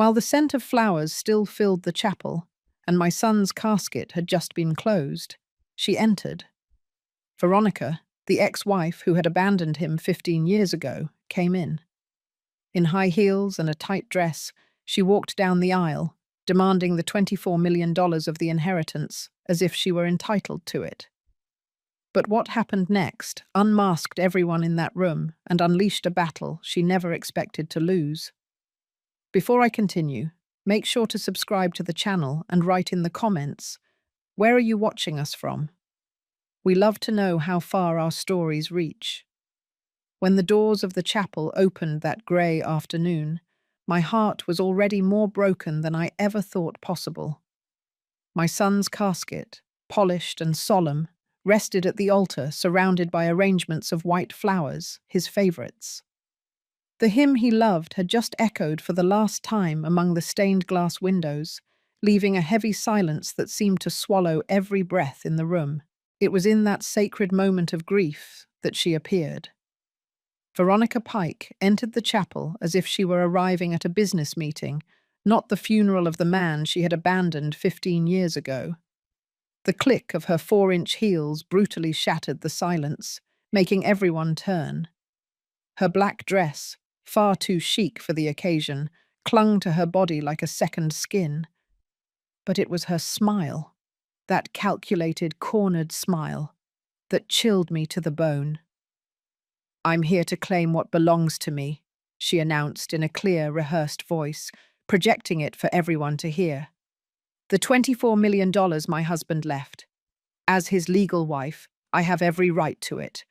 While the scent of flowers still filled the chapel, and my son's casket had just been closed, she entered. Veronica, the ex-wife who had abandoned him 15 years ago, came in. In high heels and a tight dress, she walked down the aisle, demanding the $24 million of the inheritance, as if she were entitled to it. But what happened next unmasked everyone in that room and unleashed a battle she never expected to lose. Before I continue, make sure to subscribe to the channel and write in the comments, where are you watching us from? We love to know how far our stories reach. When the doors of the chapel opened that grey afternoon, my heart was already more broken than I ever thought possible. My son's casket, polished and solemn, rested at the altar surrounded by arrangements of white flowers, his favourites. The hymn he loved had just echoed for the last time among the stained glass windows, leaving a heavy silence that seemed to swallow every breath in the room. It was in that sacred moment of grief that she appeared. Veronica Pike entered the chapel as if she were arriving at a business meeting, not the funeral of the man she had abandoned 15 years ago. The click of her 4-inch heels brutally shattered the silence, making everyone turn. Her black dress, far too chic for the occasion, clung to her body like a second skin. But it was her smile, that calculated, cornered smile, that chilled me to the bone. "I'm here to claim what belongs to me," she announced in a clear, rehearsed voice, projecting it for everyone to hear. "The $24 million my husband left. As his legal wife, I have every right to it."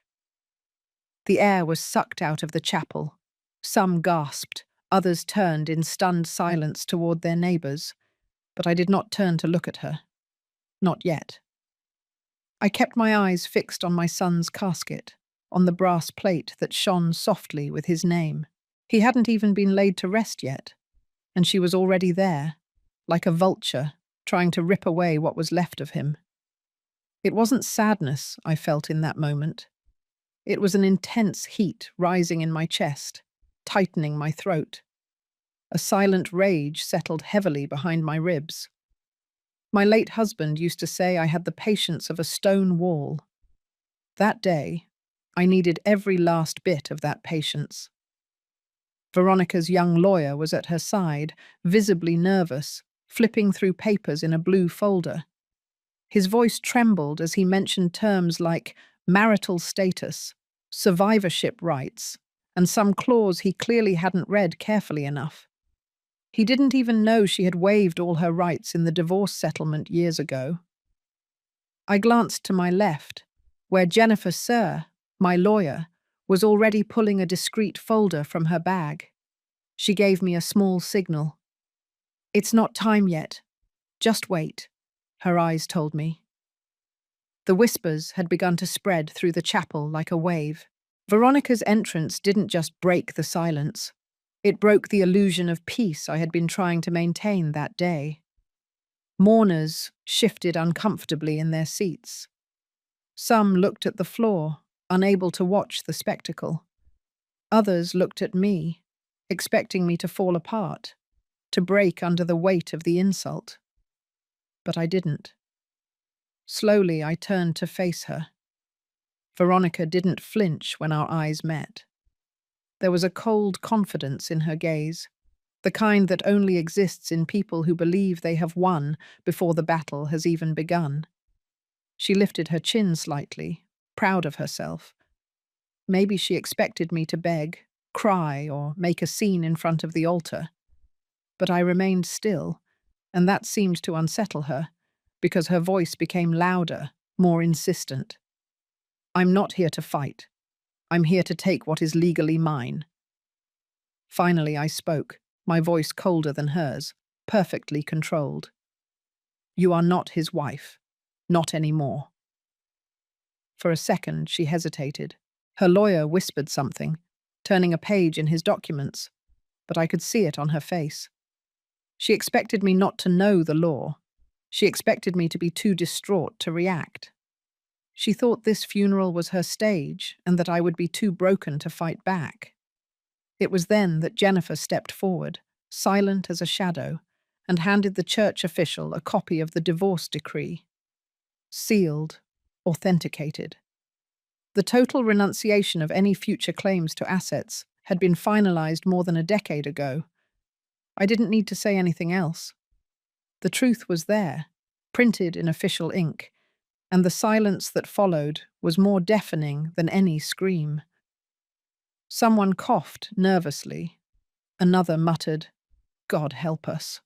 The air was sucked out of the chapel. Some gasped, others turned in stunned silence toward their neighbors, but I did not turn to look at her. Not yet. I kept my eyes fixed on my son's casket, on the brass plate that shone softly with his name. He hadn't even been laid to rest yet, and she was already there, like a vulture, trying to rip away what was left of him. It wasn't sadness I felt in that moment. It was an intense heat rising in my chest, tightening my throat. A silent rage settled heavily behind my ribs. My late husband used to say I had the patience of a stone wall. That day, I needed every last bit of that patience. Veronica's young lawyer was at her side, visibly nervous, flipping through papers in a blue folder. His voice trembled as he mentioned terms like marital status, survivorship rights, and some clause he clearly hadn't read carefully enough. He didn't even know she had waived all her rights in the divorce settlement years ago. I glanced to my left, where Jennifer Sir, my lawyer, was already pulling a discreet folder from her bag. She gave me a small signal. "It's not time yet. Just wait," her eyes told me. The whispers had begun to spread through the chapel like a wave. Veronica's entrance didn't just break the silence. It broke the illusion of peace I had been trying to maintain that day. Mourners shifted uncomfortably in their seats. Some looked at the floor, unable to watch the spectacle. Others looked at me, expecting me to fall apart, to break under the weight of the insult. But I didn't. Slowly, I turned to face her. Veronica didn't flinch when our eyes met. There was a cold confidence in her gaze, the kind that only exists in people who believe they have won before the battle has even begun. She lifted her chin slightly, proud of herself. Maybe she expected me to beg, cry, or make a scene in front of the altar. But I remained still, and that seemed to unsettle her, because her voice became louder, more insistent. "I'm not here to fight. I'm here to take what is legally mine." Finally I spoke, my voice colder than hers, perfectly controlled. "You are not his wife. Not anymore." For a second she hesitated. Her lawyer whispered something, turning a page in his documents, but I could see it on her face. She expected me not to know the law. She expected me to be too distraught to react. She thought this funeral was her stage and that I would be too broken to fight back. It was then that Jennifer stepped forward, silent as a shadow, and handed the church official a copy of the divorce decree. Sealed, authenticated. The total renunciation of any future claims to assets had been finalized more than a decade ago. I didn't need to say anything else. The truth was there, printed in official ink, and the silence that followed was more deafening than any scream. Someone coughed nervously. Another muttered, "God help us."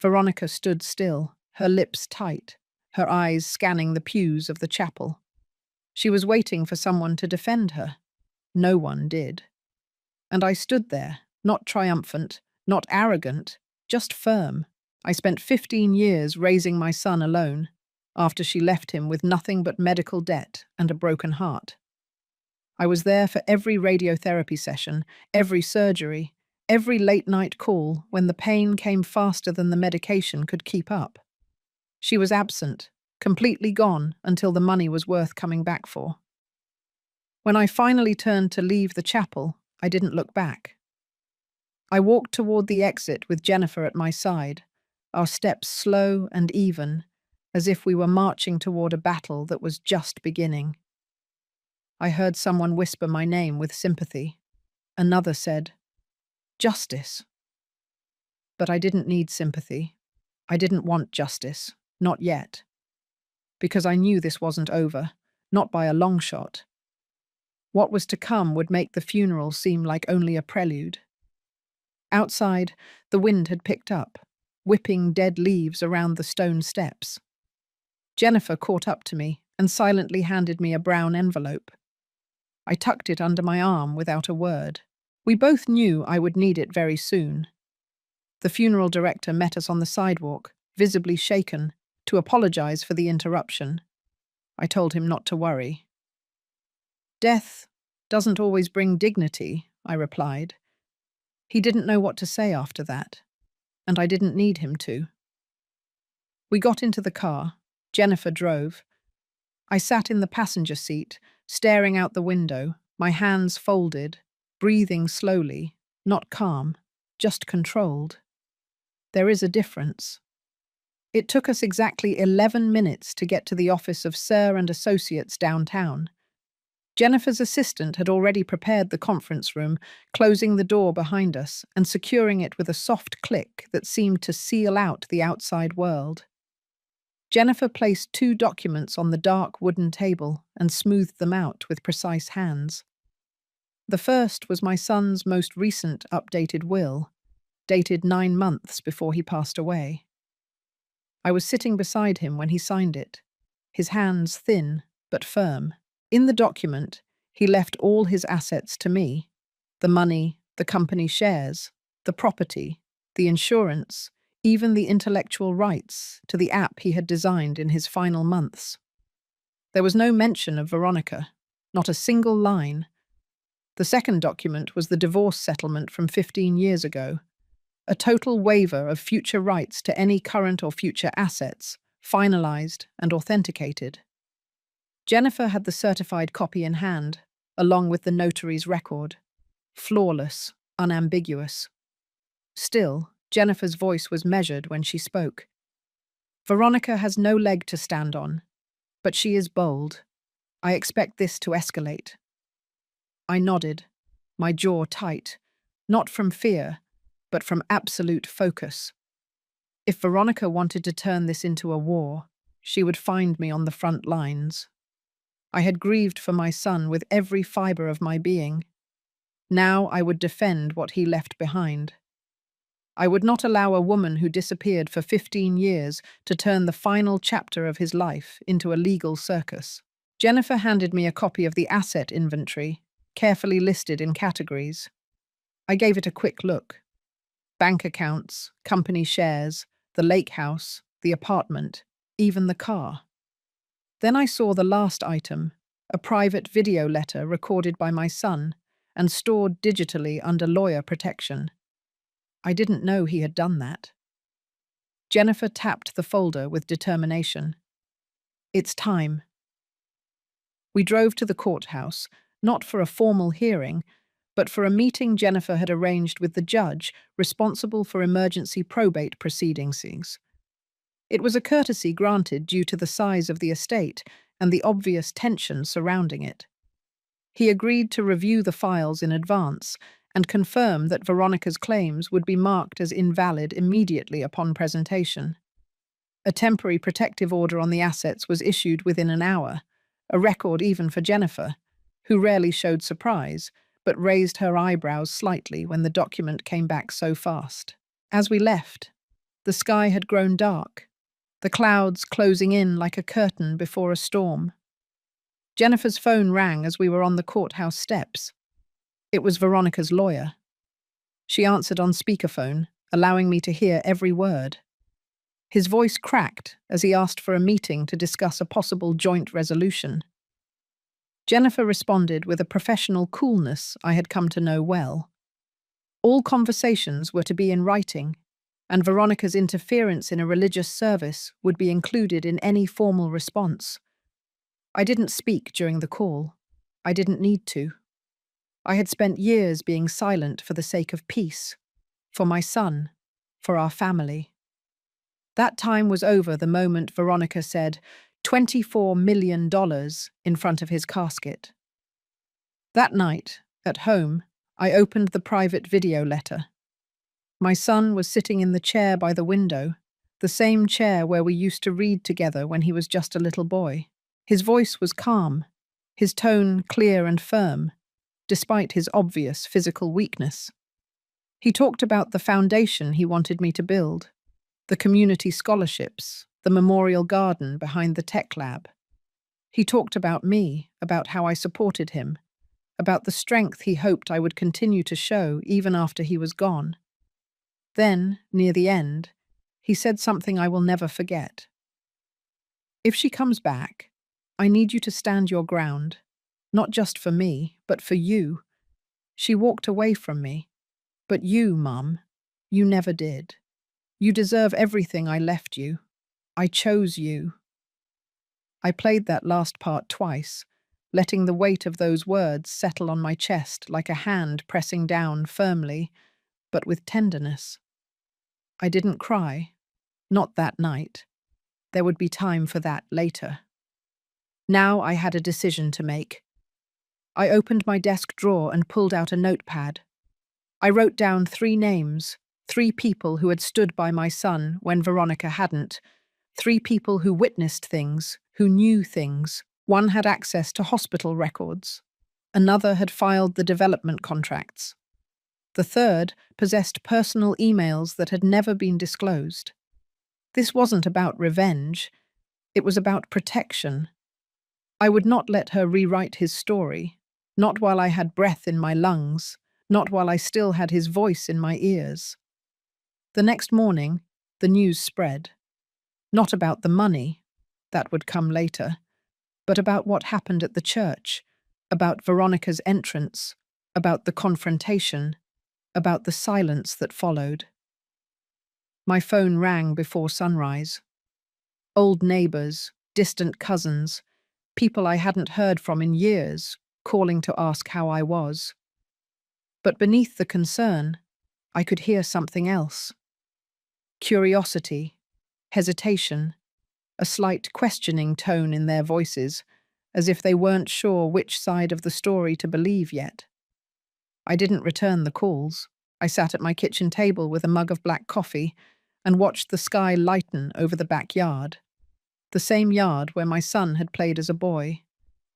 Veronica stood still, her lips tight, her eyes scanning the pews of the chapel. She was waiting for someone to defend her. No one did. And I stood there, not triumphant, not arrogant, just firm. I spent 15 years raising my son alone, after she left him with nothing but medical debt and a broken heart. I was there for every radiotherapy session, every surgery, every late-night call when the pain came faster than the medication could keep up. She was absent, completely gone until the money was worth coming back for. When I finally turned to leave the chapel, I didn't look back. I walked toward the exit with Jennifer at my side, our steps slow and even, as if we were marching toward a battle that was just beginning. I heard someone whisper my name with sympathy. Another said, "Justice." But I didn't need sympathy. I didn't want justice, not yet. Because I knew this wasn't over, not by a long shot. What was to come would make the funeral seem like only a prelude. Outside, the wind had picked up, whipping dead leaves around the stone steps. Jennifer caught up to me and silently handed me a brown envelope. I tucked it under my arm without a word. We both knew I would need it very soon. The funeral director met us on the sidewalk, visibly shaken, to apologize for the interruption. I told him not to worry. "Death doesn't always bring dignity," I replied. He didn't know what to say after that, and I didn't need him to. We got into the car. Jennifer drove. I sat in the passenger seat, staring out the window, my hands folded, breathing slowly, not calm, just controlled. There is a difference. It took us exactly 11 minutes to get to the office of Sir and Associates downtown. Jennifer's assistant had already prepared the conference room, closing the door behind us and securing it with a soft click that seemed to seal out the outside world. Jennifer placed 2 documents on the dark wooden table and smoothed them out with precise hands. The first was my son's most recent updated will, dated 9 months before he passed away. I was sitting beside him when he signed it, his hands thin but firm. In the document, he left all his assets to me: the money, the company shares, the property, the insurance, even the intellectual rights to the app he had designed in his final months. There was no mention of Veronica, not a single line. The second document was the divorce settlement from 15 years ago, a total waiver of future rights to any current or future assets, finalized and authenticated. Jennifer had the certified copy in hand, along with the notary's record. Flawless, unambiguous. Still, Jennifer's voice was measured when she spoke. "Veronica has no leg to stand on, but she is bold. I expect this to escalate." I nodded, my jaw tight, not from fear, but from absolute focus. If Veronica wanted to turn this into a war, she would find me on the front lines. I had grieved for my son with every fiber of my being. Now I would defend what he left behind. I would not allow a woman who disappeared for 15 years to turn the final chapter of his life into a legal circus. Jennifer handed me a copy of the asset inventory, carefully listed in categories. I gave it a quick look. Bank accounts, company shares, the lake house, the apartment, even the car. Then I saw the last item, a private video letter recorded by my son and stored digitally under lawyer protection. I didn't know he had done that. Jennifer tapped the folder with determination. "It's time." We drove to the courthouse, not for a formal hearing, but for a meeting Jennifer had arranged with the judge responsible for emergency probate proceedings. It was a courtesy granted due to the size of the estate and the obvious tension surrounding it. He agreed to review the files in advance and confirm that Veronica's claims would be marked as invalid immediately upon presentation. A temporary protective order on the assets was issued within an hour, a record even for Jennifer, who rarely showed surprise, but raised her eyebrows slightly when the document came back so fast. As we left, the sky had grown dark, the clouds closing in like a curtain before a storm. Jennifer's phone rang as we were on the courthouse steps. It was Veronica's lawyer. She answered on speakerphone, allowing me to hear every word. His voice cracked as he asked for a meeting to discuss a possible joint resolution. Jennifer responded with a professional coolness I had come to know well. All conversations were to be in writing, and Veronica's interference in a religious service would be included in any formal response. I didn't speak during the call. I didn't need to. I had spent years being silent for the sake of peace, for my son, for our family. That time was over the moment Veronica said $24 million in front of his casket. That night, at home, I opened the private video letter. My son was sitting in the chair by the window, the same chair where we used to read together when he was just a little boy. His voice was calm, his tone clear and firm, despite his obvious physical weakness. He talked about the foundation he wanted me to build, the community scholarships, the memorial garden behind the tech lab. He talked about me, about how I supported him, about the strength he hoped I would continue to show even after he was gone. Then, near the end, he said something I will never forget. "If she comes back, I need you to stand your ground, not just for me, but for you. She walked away from me, but you, Mum, you never did. You deserve everything I left you. I chose you." I played that last part twice, letting the weight of those words settle on my chest like a hand pressing down firmly, but with tenderness. I didn't cry, not that night. There would be time for that later. Now I had a decision to make. I opened my desk drawer and pulled out a notepad. I wrote down 3 names, 3 people who had stood by my son when Veronica hadn't, 3 people who witnessed things, who knew things. One had access to hospital records. Another had filed the development contracts. The third possessed personal emails that had never been disclosed. This wasn't about revenge. It was about protection. I would not let her rewrite his story, not while I had breath in my lungs, not while I still had his voice in my ears. The next morning, the news spread. Not about the money, that would come later, but about what happened at the church, about Veronica's entrance, about the confrontation, about the silence that followed. My phone rang before sunrise. Old neighbors, distant cousins, people I hadn't heard from in years, calling to ask how I was. But beneath the concern, I could hear something else. Curiosity, hesitation, a slight questioning tone in their voices, as if they weren't sure which side of the story to believe yet. I didn't return the calls. I sat at my kitchen table with a mug of black coffee and watched the sky lighten over the backyard. The same yard where my son had played as a boy,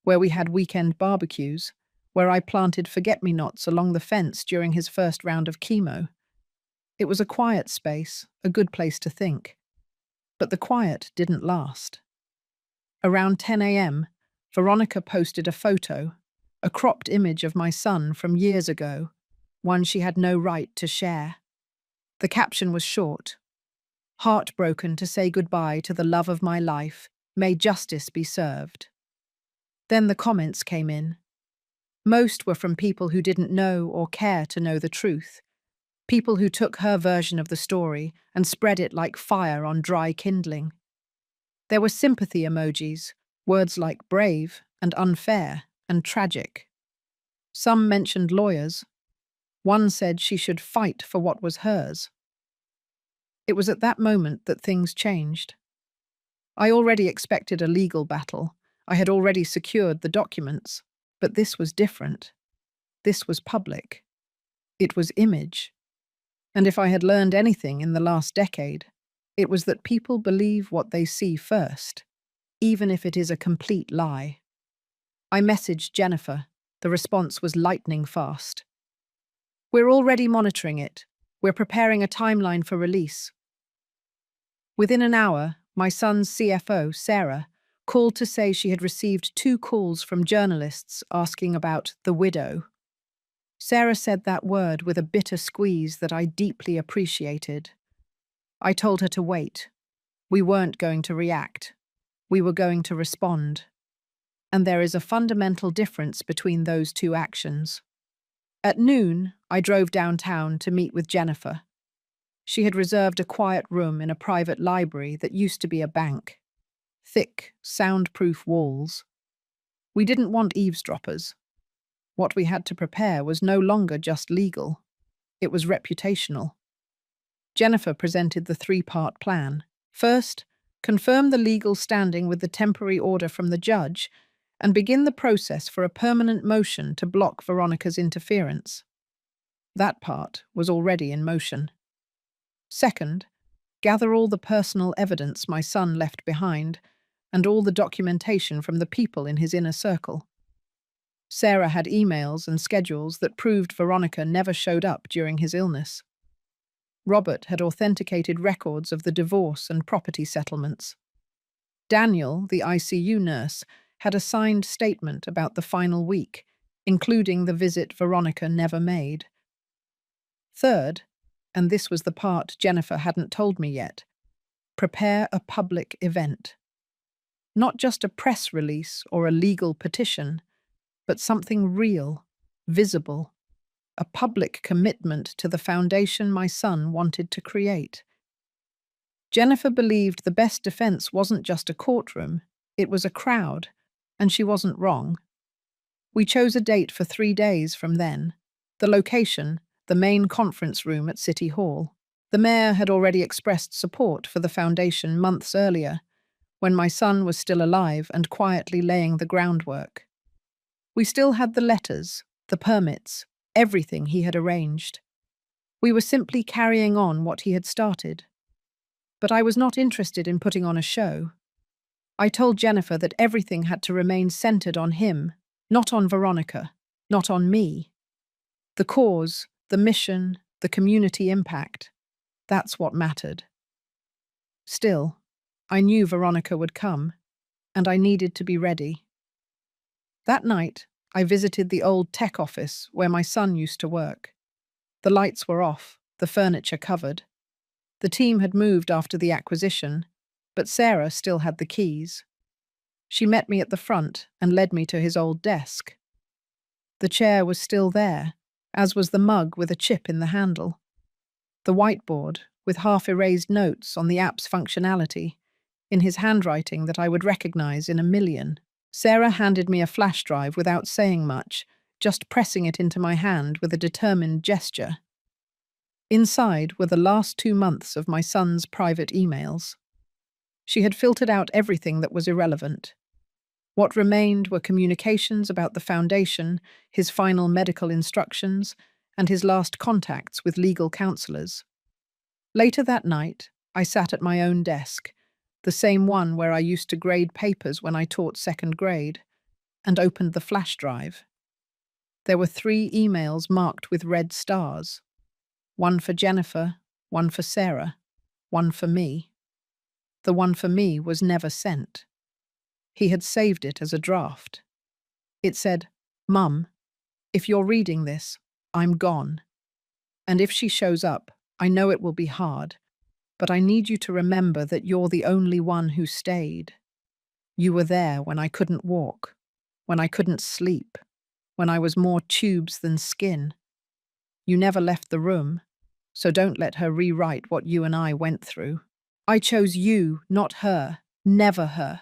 where we had weekend barbecues, where I planted forget-me-nots along the fence during his first round of chemo. It was a quiet space, a good place to think. But the quiet didn't last. Around 10 a.m., Veronica posted a photo, a cropped image of my son from years ago, one she had no right to share. The caption was short: "Heartbroken to say goodbye to the love of my life. May justice be served." Then the comments came in. Most were from people who didn't know or care to know the truth. People who took her version of the story and spread it like fire on dry kindling. There were sympathy emojis, words like brave and unfair and tragic. Some mentioned lawyers. One said she should fight for what was hers. It was at that moment that things changed. I already expected a legal battle. I had already secured the documents. But this was different. This was public. It was image. And if I had learned anything in the last decade, it was that people believe what they see first, even if it is a complete lie. I messaged Jennifer. The response was lightning fast. "We're already monitoring it. We're preparing a timeline for release." Within an hour, my son's CFO, Sarah, called to say she had received 2 calls from journalists asking about the widow. Sarah said that word with a bitter squeeze that I deeply appreciated. I told her to wait. We weren't going to react. We were going to respond. And there is a fundamental difference between those 2 actions. At noon, I drove downtown to meet with Jennifer. She had reserved a quiet room in a private library that used to be a bank. Thick, soundproof walls. We didn't want eavesdroppers. What we had to prepare was no longer just legal. It was reputational. Jennifer presented the 3-part plan. First, confirm the legal standing with the temporary order from the judge and begin the process for a permanent motion to block Veronica's interference. That part was already in motion. Second, gather all the personal evidence my son left behind and all the documentation from the people in his inner circle. Sarah had emails and schedules that proved Veronica never showed up during his illness. Robert had authenticated records of the divorce and property settlements. Daniel, the ICU nurse, had a signed statement about the final week, including the visit Veronica never made. Third, and this was the part Jennifer hadn't told me yet, prepare a public event. Not just a press release or a legal petition, but something real, visible, a public commitment to the foundation my son wanted to create. Jennifer believed the best defense wasn't just a courtroom, it was a crowd, and she wasn't wrong. We chose a date for 3 days from then. The location, the main conference room at City Hall. The mayor had already expressed support for the foundation months earlier, when my son was still alive and quietly laying the groundwork. We still had the letters, the permits, everything he had arranged. We were simply carrying on what he had started. But I was not interested in putting on a show. I told Jennifer that everything had to remain centered on him, not on Veronica, not on me. The cause, the mission, the community impact, that's what mattered. Still, I knew Veronica would come, and I needed to be ready. That night, I visited the old tech office where my son used to work. The lights were off, the furniture covered. The team had moved after the acquisition, but Sarah still had the keys. She met me at the front and led me to his old desk. The chair was still there, as was the mug with a chip in the handle. The whiteboard, with half-erased notes on the app's functionality, in his handwriting that I would recognize in a million. Sarah handed me a flash drive without saying much, just pressing it into my hand with a determined gesture. Inside were the last 2 months of my son's private emails. She had filtered out everything that was irrelevant. What remained were communications about the foundation, his final medical instructions, and his last contacts with legal counselors. Later that night, I sat at my own desk, the same one where I used to grade papers when I taught 2nd grade, and opened the flash drive. There were 3 emails marked with red stars. One for Jennifer, one for Sarah, one for me. The one for me was never sent. He had saved it as a draft. It said, "Mum, if you're reading this, I'm gone. And if she shows up, I know it will be hard, but I need you to remember that you're the only one who stayed. You were there when I couldn't walk, when I couldn't sleep, when I was more tubes than skin. You never left the room, so don't let her rewrite what you and I went through. I chose you, not her, never her."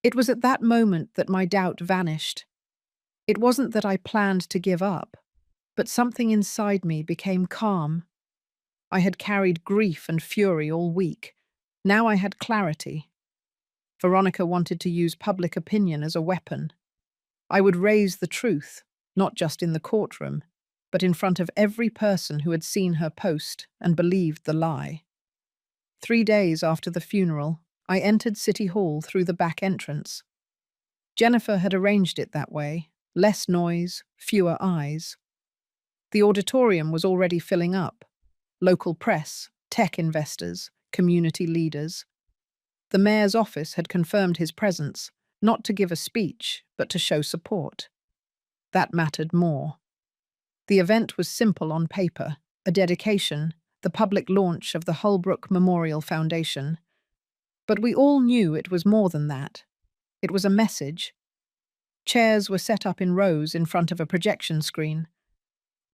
It was at that moment that my doubt vanished. It wasn't that I planned to give up, but something inside me became calm. I had carried grief and fury all week. Now I had clarity. Veronica wanted to use public opinion as a weapon. I would raise the truth, not just in the courtroom, but in front of every person who had seen her post and believed the lie. 3 days after the funeral, I entered City Hall through the back entrance. Jennifer had arranged it that way, less noise, fewer eyes. The auditorium was already filling up. Local press, tech investors, community leaders. The mayor's office had confirmed his presence, not to give a speech, but to show support. That mattered more. The event was simple on paper, a dedication, the public launch of the Holbrook Memorial Foundation. But we all knew it was more than that. It was a message. Chairs were set up in rows in front of a projection screen.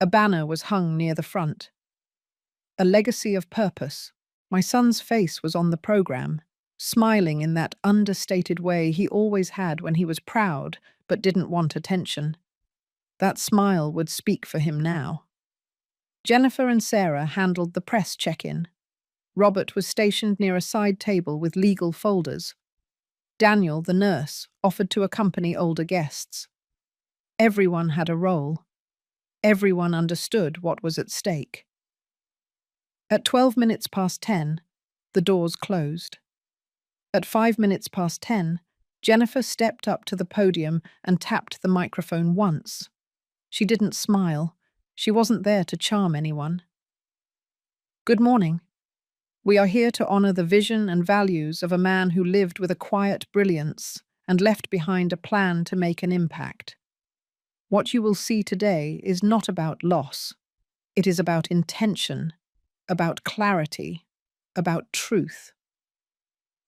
A banner was hung near the front. A legacy of purpose. My son's face was on the program, smiling in that understated way he always had when he was proud but didn't want attention. That smile would speak for him now. Jennifer and Sarah handled the press check-in. Robert was stationed near a side table with legal folders. Daniel, the nurse, offered to accompany older guests. Everyone had a role. Everyone understood what was at stake. At 12 minutes past 10, the doors closed. At 5 minutes past 10, Jennifer stepped up to the podium and tapped the microphone once. She didn't smile. She wasn't there to charm anyone. Good morning. We are here to honor the vision and values of a man who lived with a quiet brilliance and left behind a plan to make an impact. What you will see today is not about loss. It is about intention, about clarity, about truth.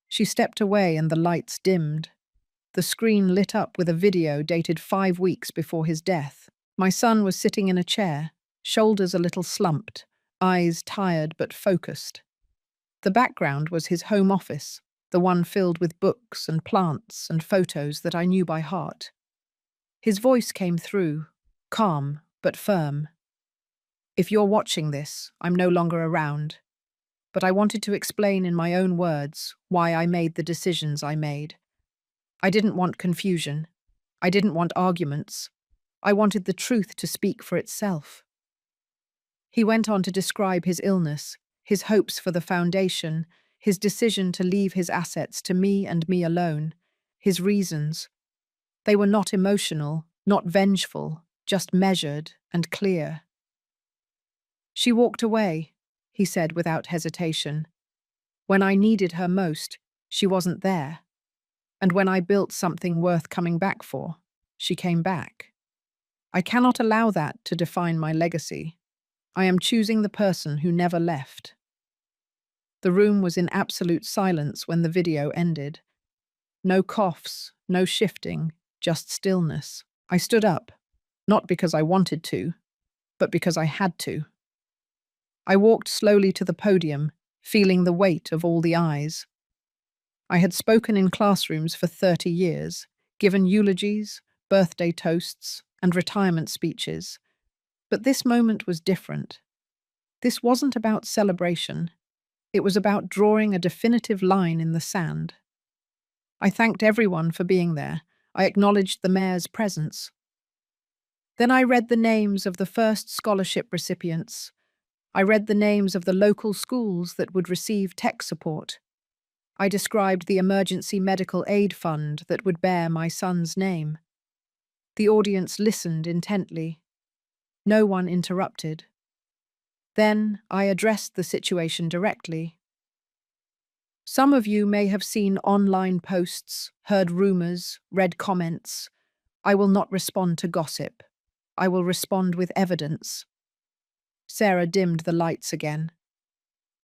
She stepped away and the lights dimmed. The screen lit up with a video dated 5 weeks before his death. My son was sitting in a chair, shoulders a little slumped, eyes tired but focused. The background was his home office, the one filled with books and plants and photos that I knew by heart. His voice came through, calm but firm. If you're watching this, I'm no longer around. But I wanted to explain in my own words why I made the decisions I made. I didn't want confusion. I didn't want arguments. I wanted the truth to speak for itself. He went on to describe his illness, his hopes for the foundation, his decision to leave his assets to me and me alone, his reasons. They were not emotional, not vengeful, just measured and clear. She walked away, he said without hesitation. When I needed her most, she wasn't there. And when I built something worth coming back for, she came back. I cannot allow that to define my legacy. I am choosing the person who never left. The room was in absolute silence when the video ended. No coughs, no shifting, just stillness. I stood up, not because I wanted to, but because I had to. I walked slowly to the podium, feeling the weight of all the eyes. I had spoken in classrooms for 30 years, given eulogies, birthday toasts, and retirement speeches. But this moment was different. This wasn't about celebration. It was about drawing a definitive line in the sand. I thanked everyone for being there. I acknowledged the mayor's presence. Then I read the names of the first scholarship recipients. I read the names of the local schools that would receive tech support. I described the emergency medical aid fund that would bear my son's name. The audience listened intently. No one interrupted. Then I addressed the situation directly. Some of you may have seen online posts, heard rumors, read comments. I will not respond to gossip. I will respond with evidence. Sarah dimmed the lights again.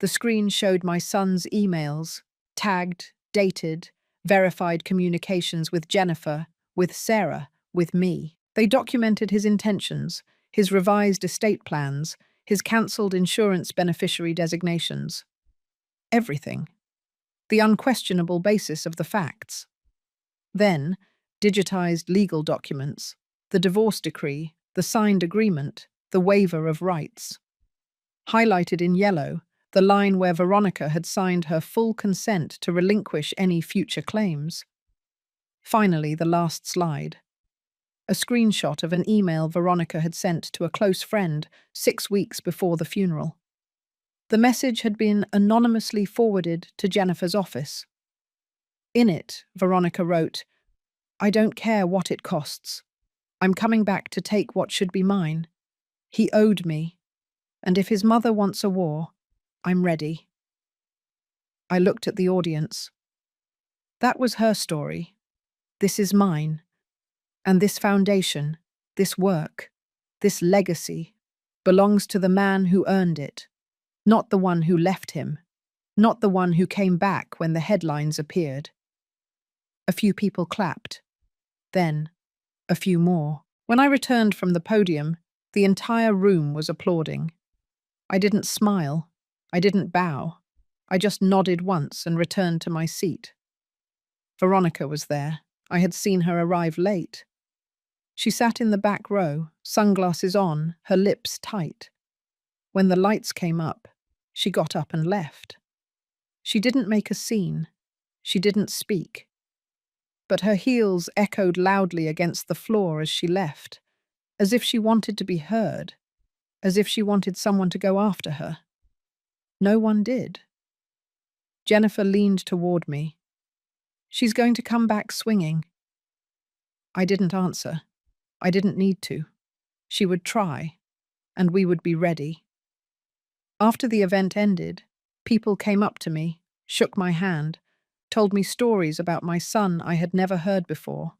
The screen showed my son's emails, tagged, dated, verified communications with Jennifer, with Sarah, with me. They documented his intentions, his revised estate plans, his cancelled insurance beneficiary designations. Everything. The unquestionable basis of the facts. Then, digitized legal documents, the divorce decree, the signed agreement, the waiver of rights. Highlighted in yellow, the line where Veronica had signed her full consent to relinquish any future claims. Finally, the last slide. A screenshot of an email Veronica had sent to a close friend 6 weeks before the funeral. The message had been anonymously forwarded to Jennifer's office. In it, Veronica wrote, "I don't care what it costs. I'm coming back to take what should be mine. He owed me, and if his mother wants a war, I'm ready." I looked at the audience. That was her story. This is mine. And this foundation, this work, this legacy, belongs to the man who earned it, not the one who left him, not the one who came back when the headlines appeared. A few people clapped. Then, a few more. When I returned from the podium, the entire room was applauding. I didn't smile. I didn't bow. I just nodded once and returned to my seat. Veronica was there. I had seen her arrive late. She sat in the back row, sunglasses on, her lips tight. When the lights came up, she got up and left. She didn't make a scene. She didn't speak. But her heels echoed loudly against the floor as she left, as if she wanted to be heard, as if she wanted someone to go after her. No one did. Jennifer leaned toward me. "She's going to come back swinging." I didn't answer. I didn't need to. She would try, and we would be ready. After the event ended, people came up to me, shook my hand, told me stories about my son I had never heard before.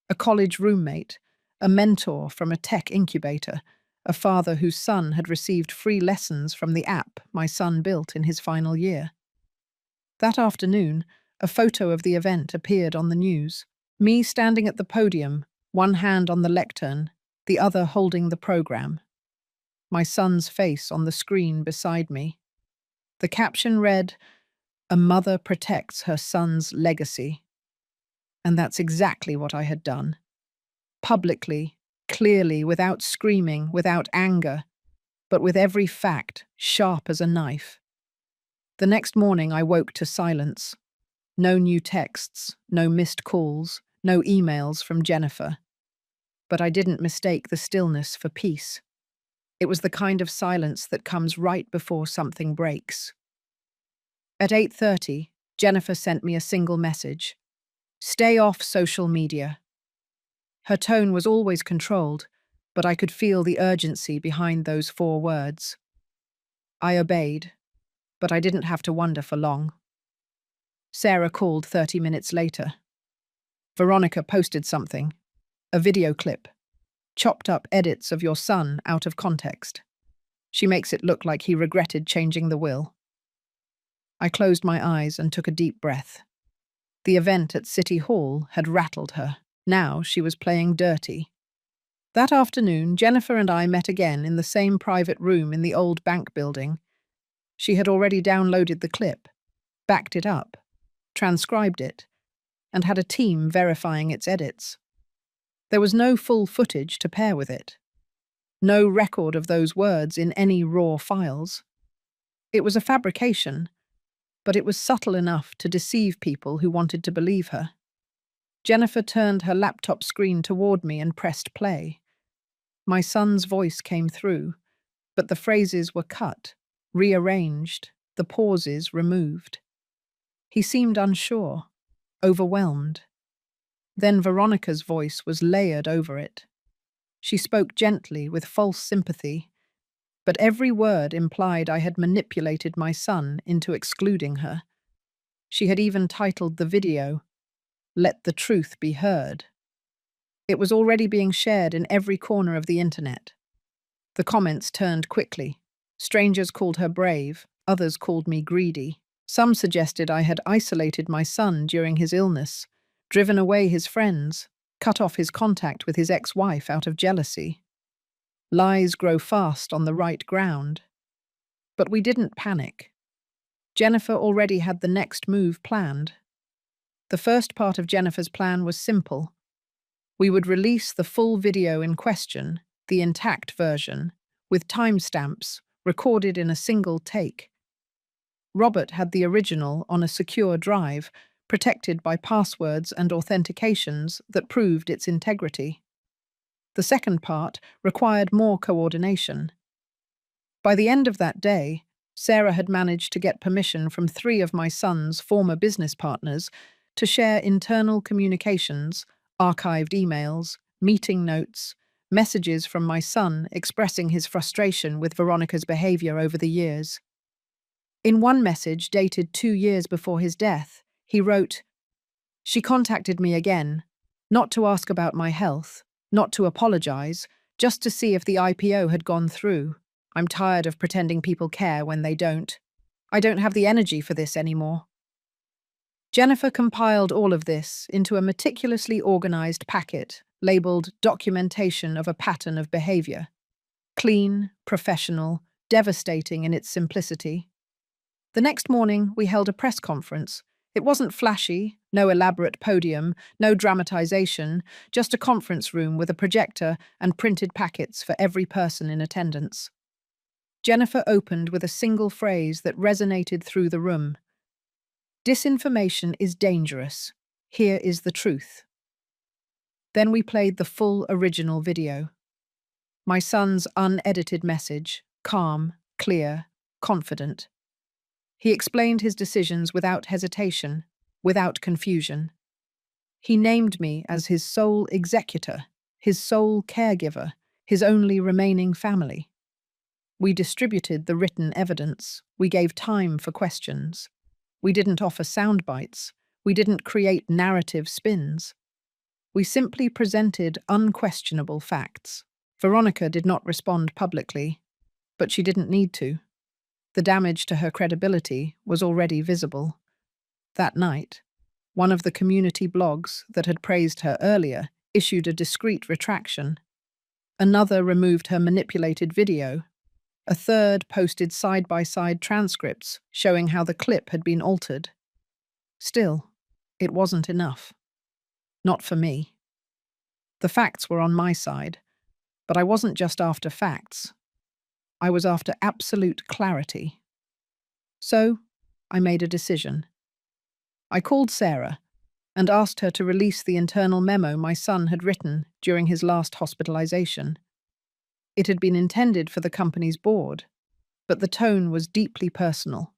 A college roommate, a mentor from a tech incubator, a father whose son had received free lessons from the app my son built in his final year. That afternoon, a photo of the event appeared on the news. Me standing at the podium, one hand on the lectern, the other holding the program. My son's face on the screen beside me. The caption read, "A mother protects her son's legacy." And that's exactly what I had done. Publicly, clearly, without screaming, without anger, but with every fact sharp as a knife. The next morning I woke to silence. No new texts, no missed calls, no emails from Jennifer. But I didn't mistake the stillness for peace. It was the kind of silence that comes right before something breaks. At 8:30, Jennifer sent me a single message. "Stay off social media." Her tone was always controlled, but I could feel the urgency behind those 4 words. I obeyed, but I didn't have to wonder for long. Sarah called 30 minutes later. Veronica posted something, a video clip, chopped up edits of your son out of context. She makes it look like he regretted changing the will. I closed my eyes and took a deep breath. The event at City Hall had rattled her. Now she was playing dirty. That afternoon, Jennifer and I met again in the same private room in the old bank building. She had already downloaded the clip, backed it up, transcribed it, and had a team verifying its edits. There was no full footage to pair with it. No record of those words in any raw files. It was a fabrication, but it was subtle enough to deceive people who wanted to believe her. Jennifer turned her laptop screen toward me and pressed play. My son's voice came through, but the phrases were cut, rearranged, the pauses removed. He seemed unsure, overwhelmed. Then Veronica's voice was layered over it. She spoke gently with false sympathy, but every word implied I had manipulated my son into excluding her. She had even titled the video, "Let the Truth Be Heard." It was already being shared in every corner of the internet. The comments turned quickly. Strangers called her brave, others called me greedy. Some suggested I had isolated my son during his illness, driven away his friends, cut off his contact with his ex-wife out of jealousy. Lies grow fast on the right ground. But we didn't panic. Jennifer already had the next move planned. The first part of Jennifer's plan was simple. We would release the full video in question, the intact version, with timestamps recorded in a single take. Robert had the original on a secure drive, protected by passwords and authentications that proved its integrity. The second part required more coordination. By the end of that day, Sarah had managed to get permission from 3 of my son's former business partners to share internal communications, archived emails, meeting notes, messages from my son expressing his frustration with Veronica's behavior over the years. In one message dated 2 years before his death, he wrote, "She contacted me again, not to ask about my health, not to apologize, just to see if the IPO had gone through. I'm tired of pretending people care when they don't. I don't have the energy for this anymore." Jennifer compiled all of this into a meticulously organized packet labeled Documentation of a Pattern of Behavior. Clean, professional, devastating in its simplicity. The next morning, we held a press conference. It wasn't flashy, no elaborate podium, no dramatization, just a conference room with a projector and printed packets for every person in attendance. Jennifer opened with a single phrase that resonated through the room. "Disinformation is dangerous. Here is the truth." Then we played the full original video. My son's unedited message, calm, clear, confident. He explained his decisions without hesitation, without confusion. He named me as his sole executor, his sole caregiver, his only remaining family. We distributed the written evidence. We gave time for questions. We didn't offer sound bites. We didn't create narrative spins. We simply presented unquestionable facts. Veronica did not respond publicly, but she didn't need to. The damage to her credibility was already visible. That night, one of the community blogs that had praised her earlier issued a discreet retraction. Another removed her manipulated video. A third posted side-by-side transcripts showing how the clip had been altered. Still, it wasn't enough. Not for me. The facts were on my side, but I wasn't just after facts. I was after absolute clarity. So, I made a decision. I called Sarah and asked her to release the internal memo my son had written during his last hospitalization. It had been intended for the company's board, but the tone was deeply personal.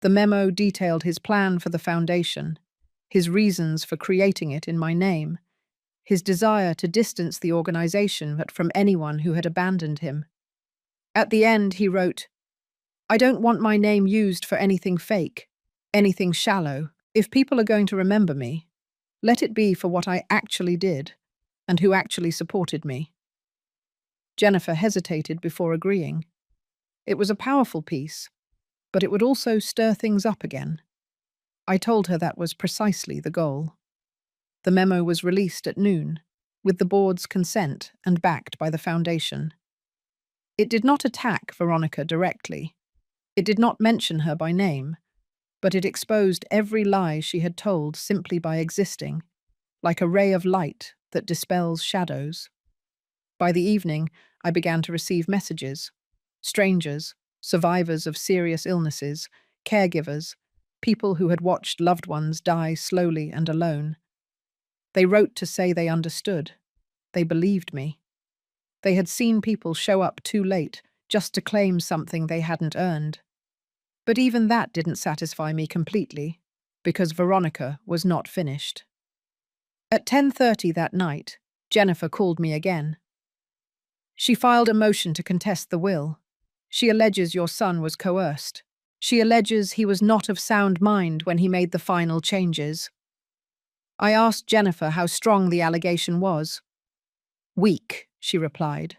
The memo detailed his plan for the foundation, his reasons for creating it in my name, his desire to distance the organization from anyone who had abandoned him. At the end, he wrote, "I don't want my name used for anything fake, anything shallow. If people are going to remember me, let it be for what I actually did and who actually supported me." Jennifer hesitated before agreeing. It was a powerful piece, but it would also stir things up again. I told her that was precisely the goal. The memo was released at noon, with the board's consent and backed by the foundation. It did not attack Veronica directly. It did not mention her by name, but it exposed every lie she had told simply by existing, like a ray of light that dispels shadows. By the evening, I began to receive messages. Strangers, survivors of serious illnesses, caregivers, people who had watched loved ones die slowly and alone. They wrote to say they understood. They believed me. They had seen people show up too late just to claim something they hadn't earned. But even that didn't satisfy me completely, because Veronica was not finished. At 10:30 that night, Jennifer called me again. "She filed a motion to contest the will. She alleges your son was coerced. She alleges he was not of sound mind when he made the final changes." I asked Jennifer how strong the allegation was. "Weak," she replied,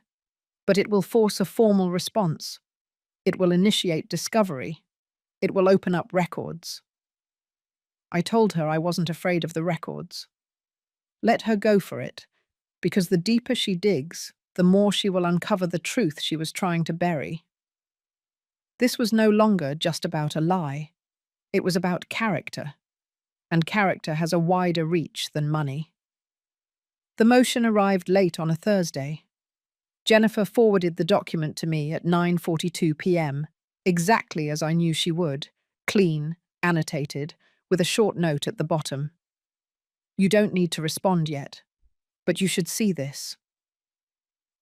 "but it will force a formal response. It will initiate discovery. It will open up records." I told her I wasn't afraid of the records. Let her go for it, because the deeper she digs, the more she will uncover the truth she was trying to bury. This was no longer just about a lie. It was about character, and character has a wider reach than money. The motion arrived late on a Thursday. Jennifer forwarded the document to me at 9:42 p.m., exactly as I knew she would, clean, annotated, with a short note at the bottom. You don't need to respond yet, but you should see this.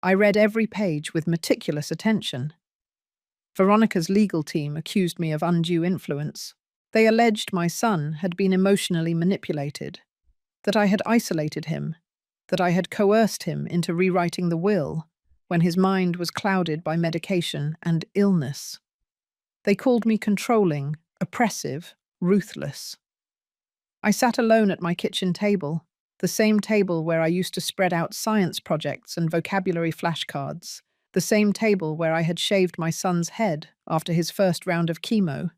I read every page with meticulous attention. Veronica's legal team accused me of undue influence. They alleged my son had been emotionally manipulated, that I had isolated him, that I had coerced him into rewriting the will when his mind was clouded by medication and illness. They called me controlling, oppressive, ruthless. I sat alone at my kitchen table, the same table where I used to spread out science projects and vocabulary flashcards, the same table where I had shaved my son's head after his first round of chemo,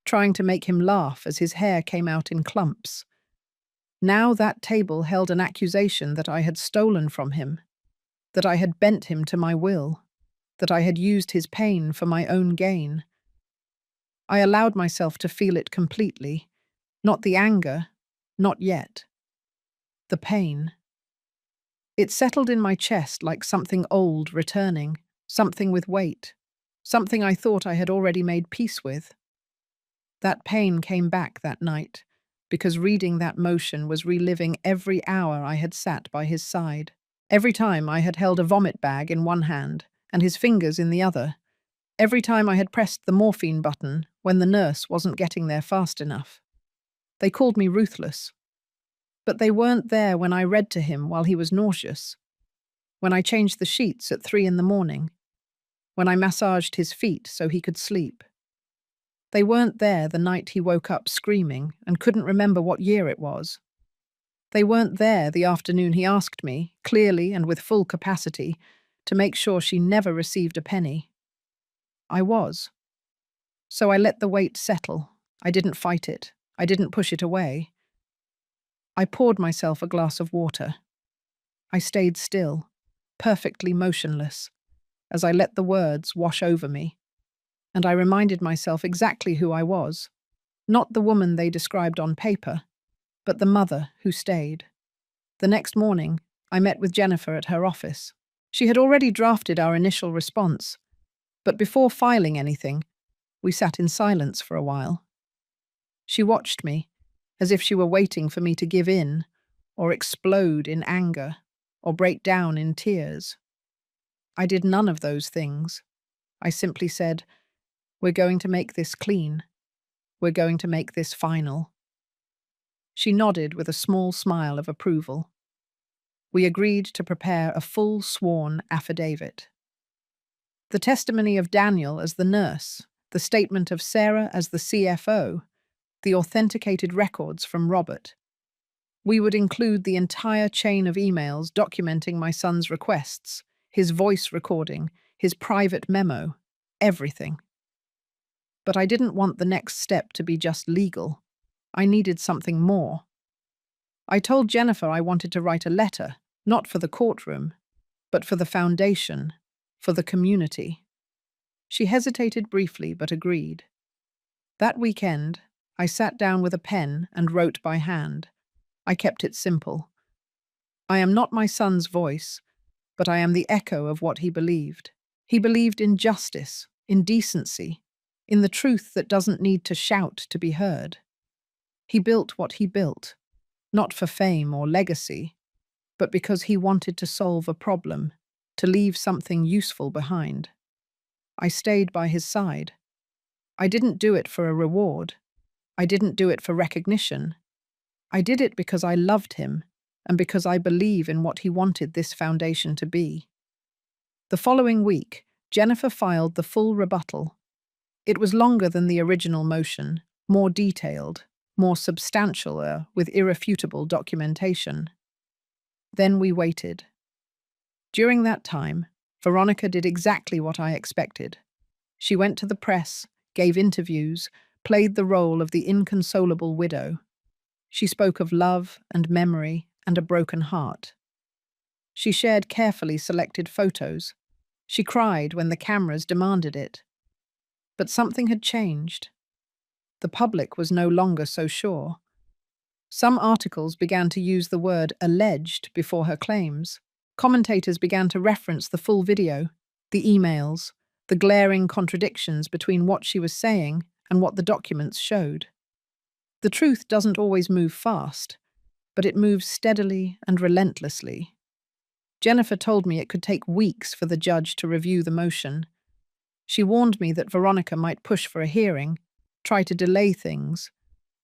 trying to make him laugh as his hair came out in clumps. Now that table held an accusation that I had stolen from him, that I had bent him to my will, that I had used his pain for my own gain. I allowed myself to feel it completely, not the anger, not yet. The pain. It settled in my chest like something old returning, something with weight, something I thought I had already made peace with. That pain came back that night, because reading that motion was reliving every hour I had sat by his side, every time I had held a vomit bag in one hand and his fingers in the other, every time I had pressed the morphine button when the nurse wasn't getting there fast enough. They called me ruthless. But they weren't there when I read to him while he was nauseous, when I changed the sheets at 3 a.m, when I massaged his feet so he could sleep. They weren't there the night he woke up screaming and couldn't remember what year it was. They weren't there the afternoon he asked me, clearly and with full capacity, to make sure she never received a penny. I was. So I let the weight settle. I didn't fight it. I didn't push it away. I poured myself a glass of water. I stayed still, perfectly motionless, as I let the words wash over me. And I reminded myself exactly who I was, not the woman they described on paper, but the mother who stayed. The next morning, I met with Jennifer at her office. She had already drafted our initial response, but before filing anything, we sat in silence for a while. She watched me, as if she were waiting for me to give in, or explode in anger, or break down in tears. I did none of those things. I simply said, "We're going to make this clean. We're going to make this final." She nodded with a small smile of approval. We agreed to prepare a full sworn affidavit. The testimony of Daniel as the nurse, the statement of Sarah as the CFO, the authenticated records from Robert. We would include the entire chain of emails documenting my son's requests, his voice recording, his private memo, everything. But I didn't want the next step to be just legal. I needed something more. I told Jennifer I wanted to write a letter, not for the courtroom, but for the foundation, for the community. She hesitated briefly but agreed. That weekend, I sat down with a pen and wrote by hand. I kept it simple. I am not my son's voice, but I am the echo of what he believed. He believed in justice, in decency, in the truth that doesn't need to shout to be heard. He built what he built, not for fame or legacy, but because he wanted to solve a problem, to leave something useful behind. I stayed by his side. I didn't do it for a reward. I didn't do it for recognition. I did it because I loved him and because I believe in what he wanted this foundation to be. The following week, Jennifer filed the full rebuttal. It was longer than the original motion, more detailed, more substantial, with irrefutable documentation. Then we waited. During that time, Veronica did exactly what I expected. She went to the press, gave interviews, played the role of the inconsolable widow. She spoke of love and memory and a broken heart. She shared carefully selected photos. She cried when the cameras demanded it. But something had changed. The public was no longer so sure. Some articles began to use the word alleged before her claims. Commentators began to reference the full video, the emails, the glaring contradictions between what she was saying and what the documents showed. The truth doesn't always move fast, but it moves steadily and relentlessly. Jennifer told me it could take weeks for the judge to review the motion. She warned me that Veronica might push for a hearing, try to delay things,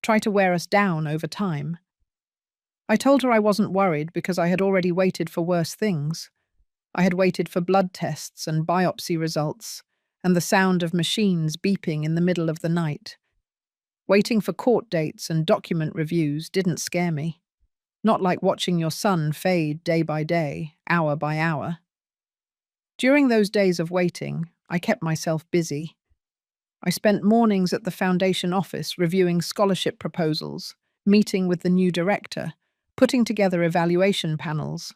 try to wear us down over time. I told her I wasn't worried because I had already waited for worse things. I had waited for blood tests and biopsy results, and the sound of machines beeping in the middle of the night. Waiting for court dates and document reviews didn't scare me. Not like watching your son fade day by day, hour by hour. During those days of waiting, I kept myself busy. I spent mornings at the foundation office reviewing scholarship proposals, meeting with the new director, putting together evaluation panels.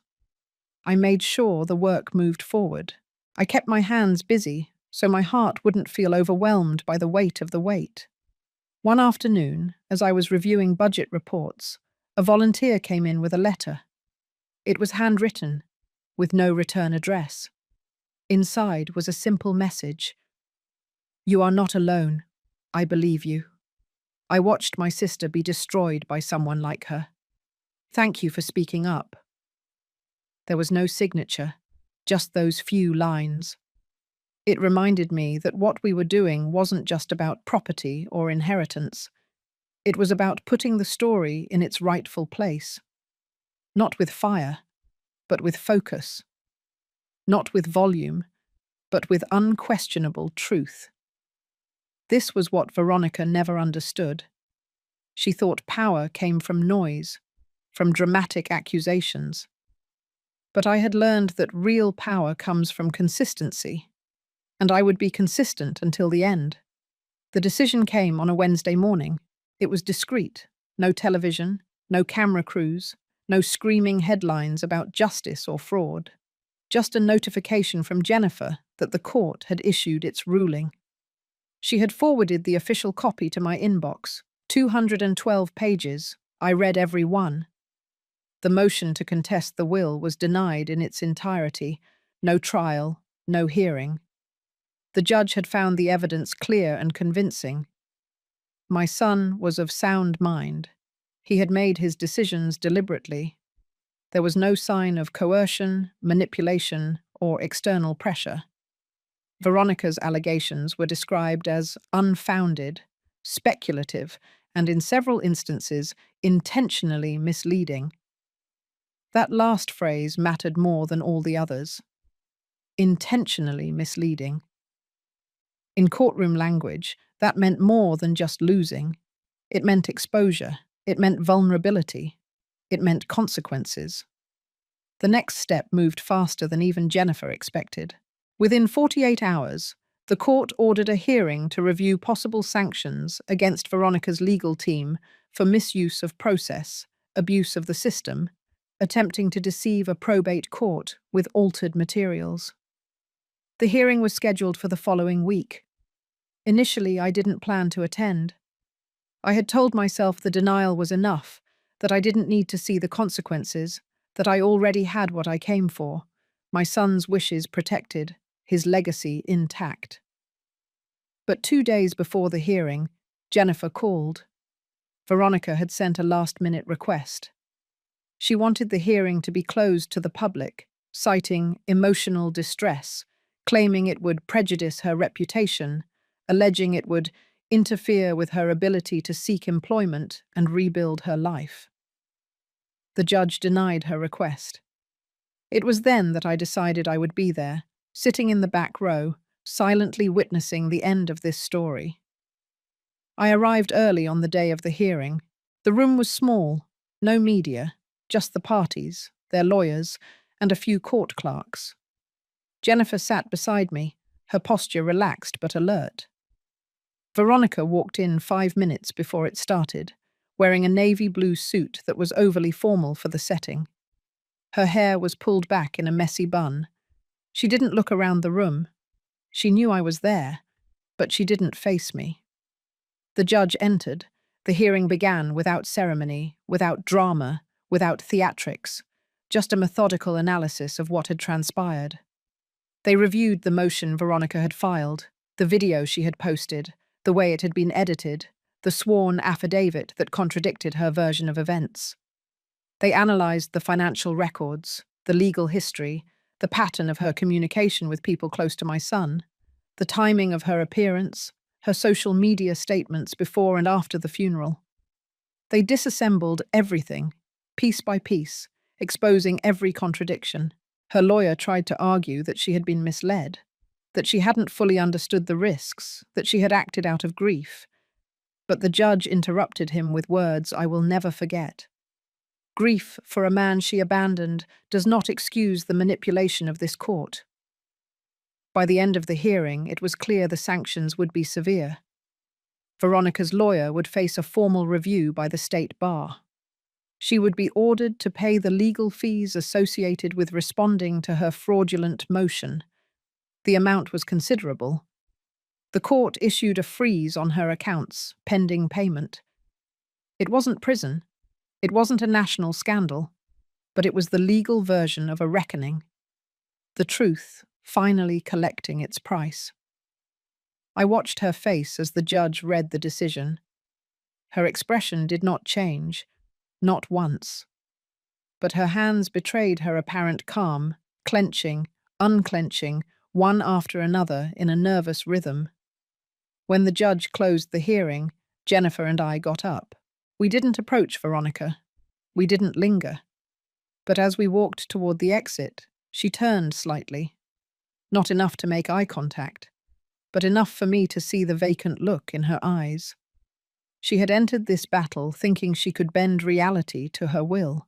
I made sure the work moved forward. I kept my hands busy so my heart wouldn't feel overwhelmed by the weight of the wait. One afternoon, as I was reviewing budget reports, a volunteer came in with a letter. It was handwritten, with no return address. Inside was a simple message. "You are not alone. I believe you. I watched my sister be destroyed by someone like her. Thank you for speaking up." There was no signature, just those few lines. It reminded me that what we were doing wasn't just about property or inheritance. It was about putting the story in its rightful place. Not with fire, but with focus. Not with volume, but with unquestionable truth. This was what Veronica never understood. She thought power came from noise, from dramatic accusations. But I had learned that real power comes from consistency, and I would be consistent until the end. The decision came on a Wednesday morning. It was discreet. No television, no camera crews, no screaming headlines about justice or fraud. Just a notification from Jennifer that the court had issued its ruling. She had forwarded the official copy to my inbox. 212 pages. I read every one. The motion to contest the will was denied in its entirety. No trial, no hearing. The judge had found the evidence clear and convincing. My son was of sound mind. He had made his decisions deliberately. There was no sign of coercion, manipulation, or external pressure. Veronica's allegations were described as unfounded, speculative, and in several instances, intentionally misleading. That last phrase mattered more than all the others. Intentionally misleading. In courtroom language, that meant more than just losing. It meant exposure. It meant vulnerability. It meant consequences. The next step moved faster than even Jennifer expected. Within 48 hours, the court ordered a hearing to review possible sanctions against Veronica's legal team for misuse of process, abuse of the system, attempting to deceive a probate court with altered materials. The hearing was scheduled for the following week. Initially, I didn't plan to attend. I had told myself the denial was enough, that I didn't need to see the consequences, that I already had what I came for, my son's wishes protected, his legacy intact. But 2 days before the hearing, Jennifer called. Veronica had sent a last-minute request. She wanted the hearing to be closed to the public, citing emotional distress, claiming it would prejudice her reputation, alleging it would interfere with her ability to seek employment and rebuild her life. The judge denied her request. It was then that I decided I would be there, sitting in the back row, silently witnessing the end of this story. I arrived early on the day of the hearing. The room was small, no media, just the parties, their lawyers, and a few court clerks. Jennifer sat beside me, her posture relaxed but alert. Veronica walked in 5 minutes before it started, wearing a navy blue suit that was overly formal for the setting. Her hair was pulled back in a messy bun. She didn't look around the room. She knew I was there, but she didn't face me. The judge entered, The hearing began without ceremony, without drama, without theatrics, just a methodical analysis of what had transpired. They reviewed the motion Veronica had filed, the video she had posted, the way it had been edited, the sworn affidavit that contradicted her version of events. They analysed the financial records, the legal history, the pattern of her communication with people close to my son, the timing of her appearance, her social media statements before and after the funeral. They disassembled everything, piece by piece, exposing every contradiction. Her lawyer tried to argue that she had been misled, that she hadn't fully understood the risks, that she had acted out of grief. But the judge interrupted him with words I will never forget. Grief for a man she abandoned does not excuse the manipulation of this court. By the end of the hearing, it was clear the sanctions would be severe. Veronica's lawyer would face a formal review by the state bar. She would be ordered to pay the legal fees associated with responding to her fraudulent motion. The amount was considerable. The court issued a freeze on her accounts, pending payment. It wasn't prison. It wasn't a national scandal. But it was the legal version of a reckoning. The truth finally collecting its price. I watched her face as the judge read the decision. Her expression did not change, not once. But her hands betrayed her apparent calm, clenching, unclenching, one after another in a nervous rhythm. When the judge closed the hearing, Jennifer and I got up. We didn't approach Veronica. We didn't linger. But as we walked toward the exit, she turned slightly. Not enough to make eye contact, but enough for me to see the vacant look in her eyes. She had entered this battle thinking she could bend reality to her will.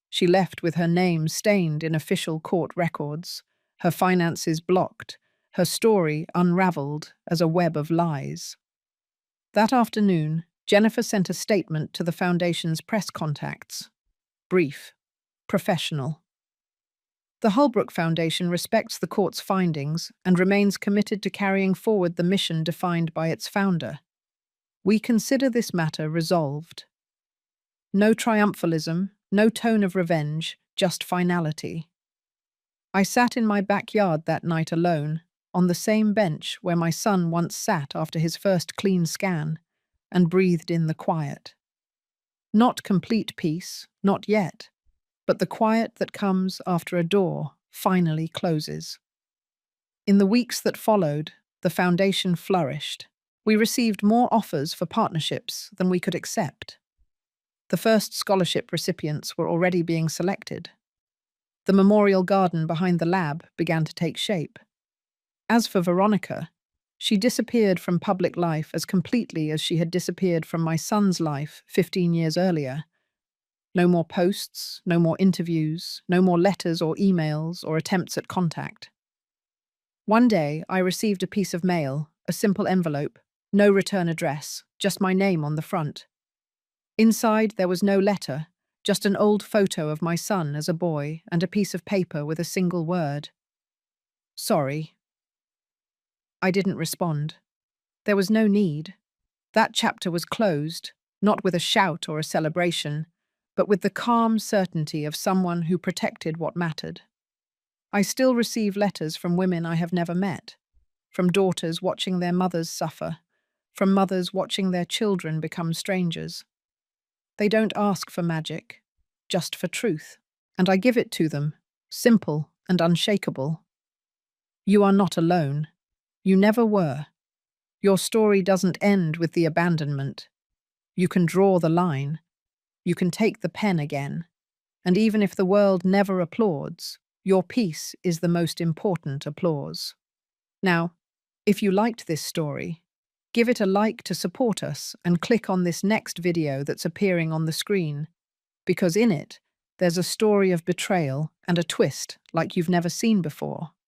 She left with her name stained in official court records, her finances blocked, her story unraveled as a web of lies. That afternoon, Jennifer sent a statement to the Foundation's press contacts. Brief, professional. The Holbrook Foundation respects the court's findings and remains committed to carrying forward the mission defined by its founder. We consider this matter resolved. No triumphalism, no tone of revenge, just finality. I sat in my backyard that night alone, on the same bench where my son once sat after his first clean scan, and breathed in the quiet. Not complete peace, not yet, but the quiet that comes after a door finally closes. In the weeks that followed, the foundation flourished. We received more offers for partnerships than we could accept. The first scholarship recipients were already being selected. The memorial garden behind the lab began to take shape. As for Veronica, she disappeared from public life as completely as she had disappeared from my son's life 15 years earlier. No more posts, no more interviews, no more letters or emails or attempts at contact. One day, I received a piece of mail, a simple envelope, no return address, just my name on the front. Inside, there was no letter, just an old photo of my son as a boy and a piece of paper with a single word. Sorry. I didn't respond. There was no need. That chapter was closed, not with a shout or a celebration, but with the calm certainty of someone who protected what mattered. I still receive letters from women I have never met, from daughters watching their mothers suffer, from mothers watching their children become strangers. They don't ask for magic, just for truth, and I give it to them, simple and unshakable. You are not alone. You never were. Your story doesn't end with the abandonment. You can draw the line. You can take the pen again. And even if the world never applauds, your piece is the most important applause. Now, if you liked this story, give it a like to support us and click on this next video that's appearing on the screen, because in it, there's a story of betrayal and a twist like you've never seen before.